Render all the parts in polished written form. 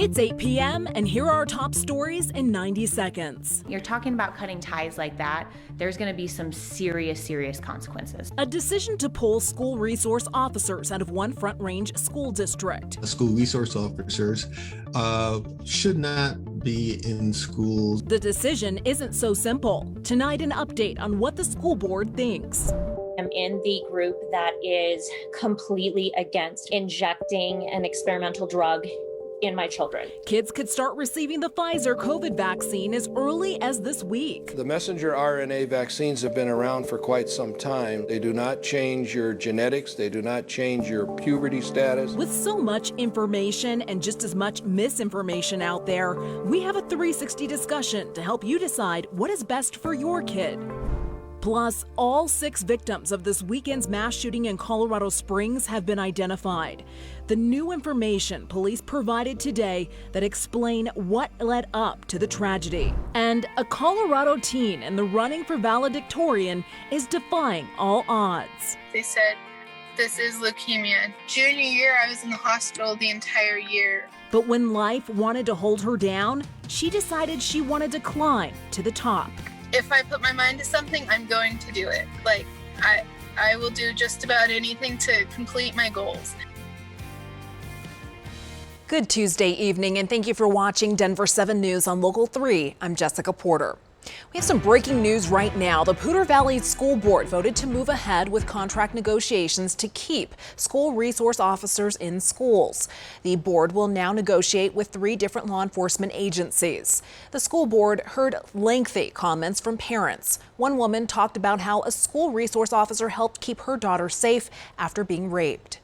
It's 8 p.m. and here are our top stories in 90 seconds. You're talking about cutting ties like that, there's going to be some serious consequences. A decision to pull school resource officers out of one Front Range school district. School resource officers should not be in schools. The decision isn't so simple. Tonight, an update on what the school board thinks. I'm in the group that is completely against injecting an experimental drug in my children. Kids could start receiving the Pfizer COVID vaccine as early as this week. The messenger RNA vaccines have been around for quite some time. They do not change your genetics. They do not change your puberty status. With so much information and just as much misinformation out there, we have a 360 discussion to help you decide what is best for your kid. Plus, all 6 victims of this weekend's mass shooting in Colorado Springs have been identified. The new information police provided today that explain what led up to the tragedy. And a Colorado teen in the running for valedictorian is defying all odds. They said, "This is leukemia." Junior year, I was in the hospital the entire year. But when life wanted to hold her down, she decided she wanted to climb to the top. If I put my mind to something, I'm going to do it. Like, I will do just about anything to complete my goals. Good Tuesday evening, and thank you for watching Denver7 News on Local 3. I'm Jessica Porter. We have some breaking news right now. The Poudre Valley School Board voted to move ahead with contract negotiations to keep school resource officers in schools. The board will now negotiate with 3 different law enforcement agencies. The school board heard lengthy comments from parents. One woman talked about how a school resource officer helped keep her daughter safe after being raped.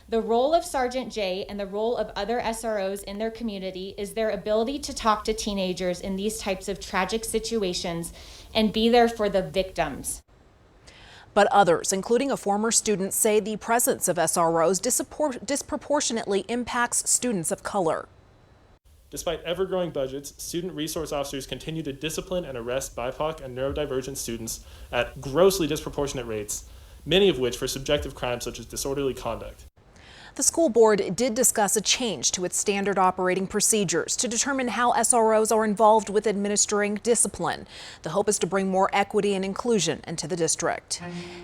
The role of Sergeant J and the role of other SROs in their community is their ability to talk to teenagers in these types of tragic situations and be there for the victims. But others, including a former student, say the presence of SROs disproportionately impacts students of color. Despite ever-growing budgets, student resource officers continue to discipline and arrest BIPOC and neurodivergent students at grossly disproportionate rates, many of which for subjective crimes such as disorderly conduct. The school board did discuss a change to its standard operating procedures to determine how SROs are involved with administering discipline. The hope is to bring more equity and inclusion into the district.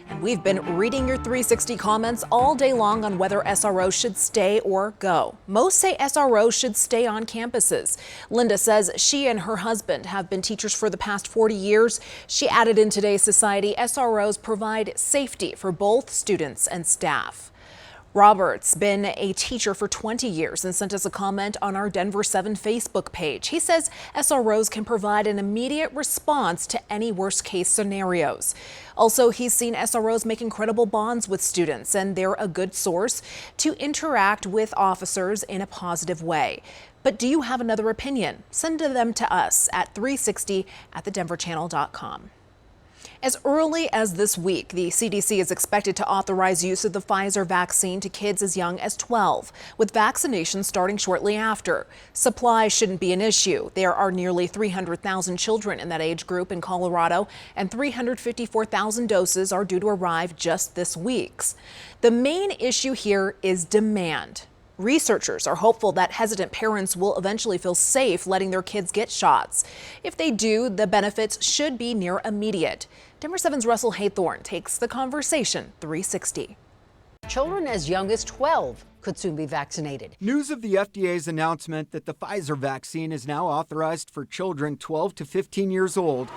And we've been reading your 360 comments all day long on whether SROs should stay or go. Most say SROs should stay on campuses. Linda says she and her husband have been teachers for the past 40 years. She added, in today's society, SROs provide safety for both students and staff. Robert's been a teacher for 20 years and sent us a comment on our Denver7 Facebook page. He says SROs can provide an immediate response to any worst-case scenarios. Also, he's seen SROs make incredible bonds with students, and they're a good source to interact with officers in a positive way. But do you have another opinion? Send them to us at 360@thedenverchannel.com. As early as this week, the CDC is expected to authorize use of the Pfizer vaccine to kids as young as 12, with vaccinations starting shortly after. Supply shouldn't be an issue. There are nearly 300,000 children in that age group in Colorado, and 354,000 doses are due to arrive just this week. The main issue here is demand. Researchers are hopeful that hesitant parents will eventually feel safe letting their kids get shots. If they do, the benefits should be near immediate. Denver7's Russell Haythorne takes the conversation 360. Children as young as 12 could soon be vaccinated. News of the FDA's announcement that the Pfizer vaccine is now authorized for children 12 to 15 years old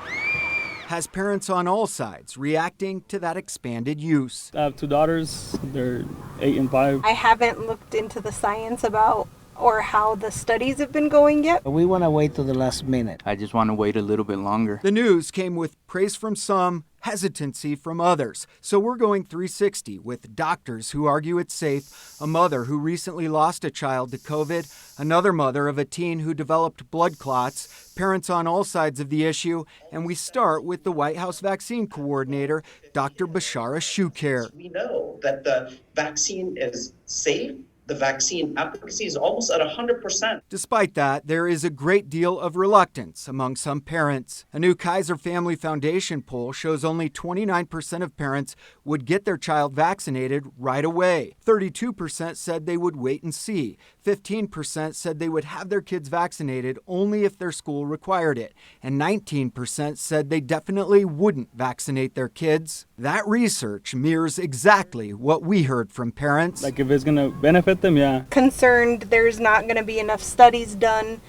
has parents on all sides reacting to that expanded use. I have 2 daughters. They're 8 and 5. I haven't looked into the science about or how the studies have been going yet. We want to wait till the last minute. I just want to wait a little bit longer. The news came with praise from some, hesitancy from others. So we're going 360 with doctors who argue it's safe, a mother who recently lost a child to COVID, another mother of a teen who developed blood clots, parents on all sides of the issue, and we start with the White House vaccine coordinator, Dr. Bashara Shukhair. We know that the vaccine is safe, the vaccine efficacy is almost at 100%. Despite that, there is a great deal of reluctance among some parents. A new Kaiser Family Foundation poll shows only 29% of parents would get their child vaccinated right away. 32% said they would wait and see. 15% said they would have their kids vaccinated only if their school required it. And 19% said they definitely wouldn't vaccinate their kids. That research mirrors exactly what we heard from parents. Like if it's going to benefit them, yeah. Concerned there's not going to be enough studies done,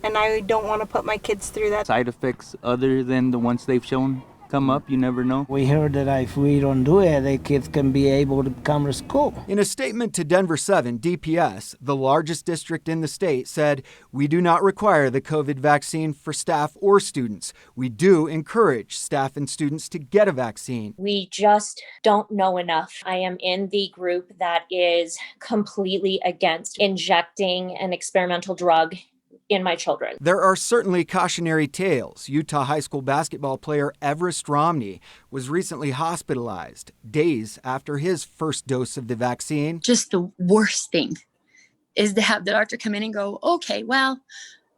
and I don't want to put my kids through that. Side effects other than the ones they've shown come up, you never know. We heard that if we don't do it, the kids can be able to come to school. In a statement to Denver7, DPS, the largest district in the state, said, "We do not require the COVID vaccine for staff or students. We do encourage staff and students to get a vaccine." We just don't know enough. I am in the group that is completely against injecting an experimental drug in my children. There are certainly cautionary tales. Utah high school basketball player Everest Romney was recently hospitalized days after his first dose of the vaccine. Just the worst thing is to have the doctor come in and go, okay, well,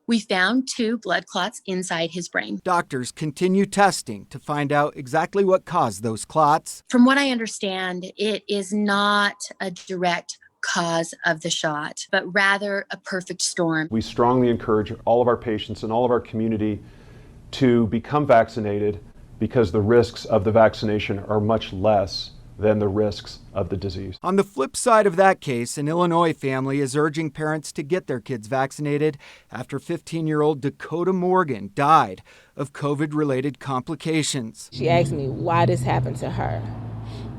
we found 2 blood clots inside his brain. Doctors continue testing to find out exactly what caused those clots. From what I understand, it is not a direct cause of the shot, but rather a perfect storm. We strongly encourage all of our patients and all of our community to become vaccinated because the risks of the vaccination are much less than the risks of the disease. On the flip side of that case, an Illinois family is urging parents to get their kids vaccinated after 15-year-old Dakota Morgan died of COVID-related complications. She asked me why this happened to her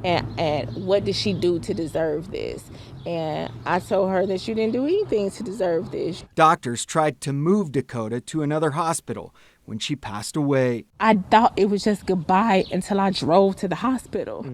and what did she do to deserve this. And I told her that she didn't do anything to deserve this. Doctors tried to move Dakota to another hospital when she passed away. I thought it was just goodbye until I drove to the hospital.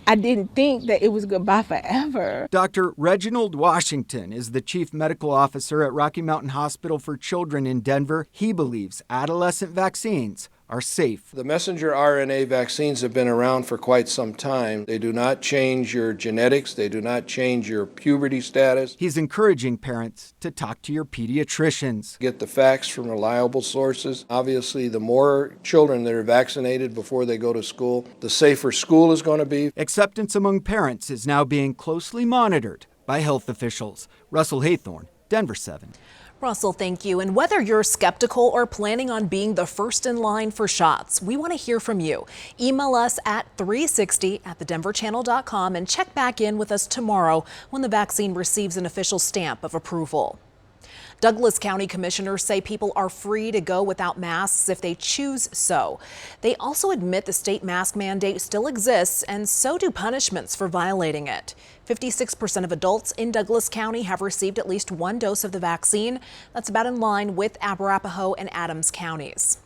I didn't think that it was goodbye forever. Dr. Reginald Washington is the chief medical officer at Rocky Mountain Hospital for Children in Denver. He believes adolescent vaccines are safe. The messenger RNA vaccines have been around for quite some time. They do not change your genetics. They do not change your puberty status. He's encouraging parents to talk to your pediatricians. Get the facts from reliable sources. Obviously, the more children that are vaccinated before they go to school, the safer school is going to be. Acceptance among parents is now being closely monitored by health officials. Russell Haythorne, Denver7. Russell, thank you. And whether you're skeptical or planning on being the first in line for shots, we want to hear from you. Email us at 360@thedenverchannel.com and check back in with us tomorrow when the vaccine receives an official stamp of approval. Douglas County commissioners say people are free to go without masks if they choose so. They also admit the state mask mandate still exists, and so do punishments for violating it. 56% of adults in Douglas County have received at least 1 dose of the vaccine. That's about in line with Arapahoe and Adams counties.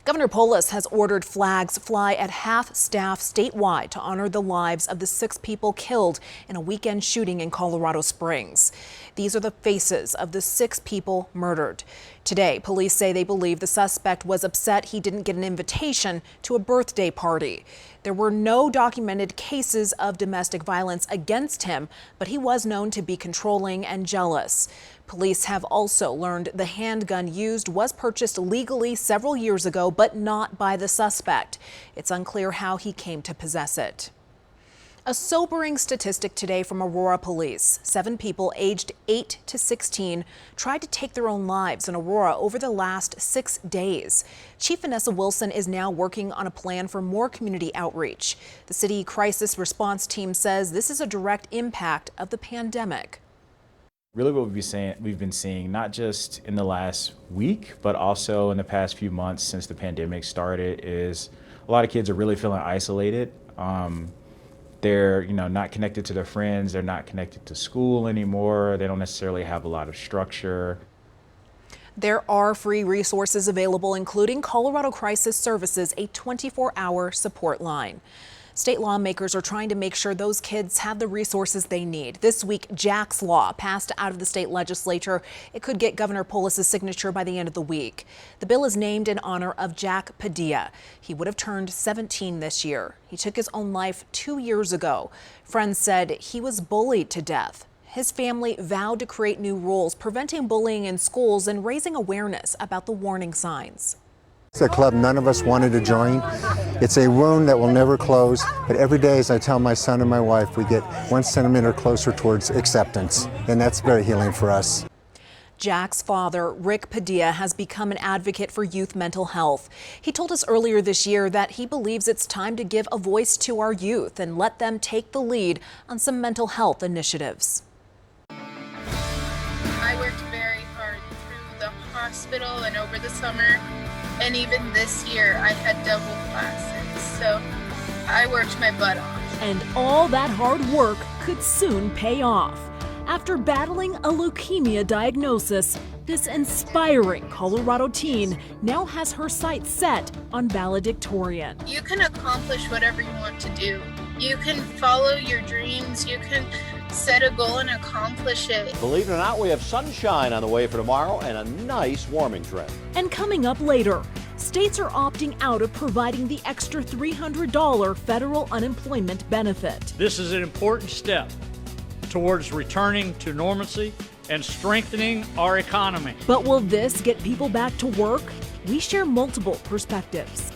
Governor Polis has ordered flags fly at half staff statewide to honor the lives of the 6 people killed in a weekend shooting in Colorado Springs. These are the faces of the 6 people murdered. Today, police say they believe the suspect was upset he didn't get an invitation to a birthday party. There were no documented cases of domestic violence against him, but he was known to be controlling and jealous. Police have also learned the handgun used was purchased legally several years ago, but not by the suspect. It's unclear how he came to possess it. A sobering statistic today from Aurora Police. 7 people aged 8 to 16 tried to take their own lives in Aurora over the last 6 days. Chief Vanessa Wilson is now working on a plan for more community outreach. The city crisis response team says this is a direct impact of the pandemic. Really what we've been seeing, not just in the last week, but also in the past few months since the pandemic started, is a lot of kids are really feeling isolated. They're not connected to their friends. They're not connected to school anymore. They don't necessarily have a lot of structure. There are free resources available, including Colorado Crisis Services, a 24-hour support line. State lawmakers are trying to make sure those kids have the resources they need. This week, Jack's Law passed out of the state legislature. It could get Governor Polis' signature by the end of the week. The bill is named in honor of Jack Padilla. He would have turned 17 this year. He took his own life 2 years ago. Friends said he was bullied to death. His family vowed to create new rules preventing bullying in schools and raising awareness about the warning signs. It's a club none of us wanted to join. It's a wound that will never close, but every day, as I tell my son and my wife, we get 1 centimeter closer towards acceptance, and that's very healing for us. Jack's father, Rick Padilla, has become an advocate for youth mental health. He told us earlier this year that he believes it's time to give a voice to our youth and let them take the lead on some mental health initiatives. I worked very hard through the hospital and over the summer, and even this year I had double classes, so I worked my butt off. And all that hard work could soon pay off. After battling a leukemia diagnosis, this inspiring Colorado teen now has her sights set on valedictorian. You can accomplish whatever you want to do. You can follow your dreams. You can set a goal and accomplish it. Believe it or not, we have sunshine on the way for tomorrow and a nice warming trend. And coming up later, states are opting out of providing the extra $300 federal unemployment benefit. This is an important step towards returning to normalcy and strengthening our economy. But will this get people back to work? We share multiple perspectives.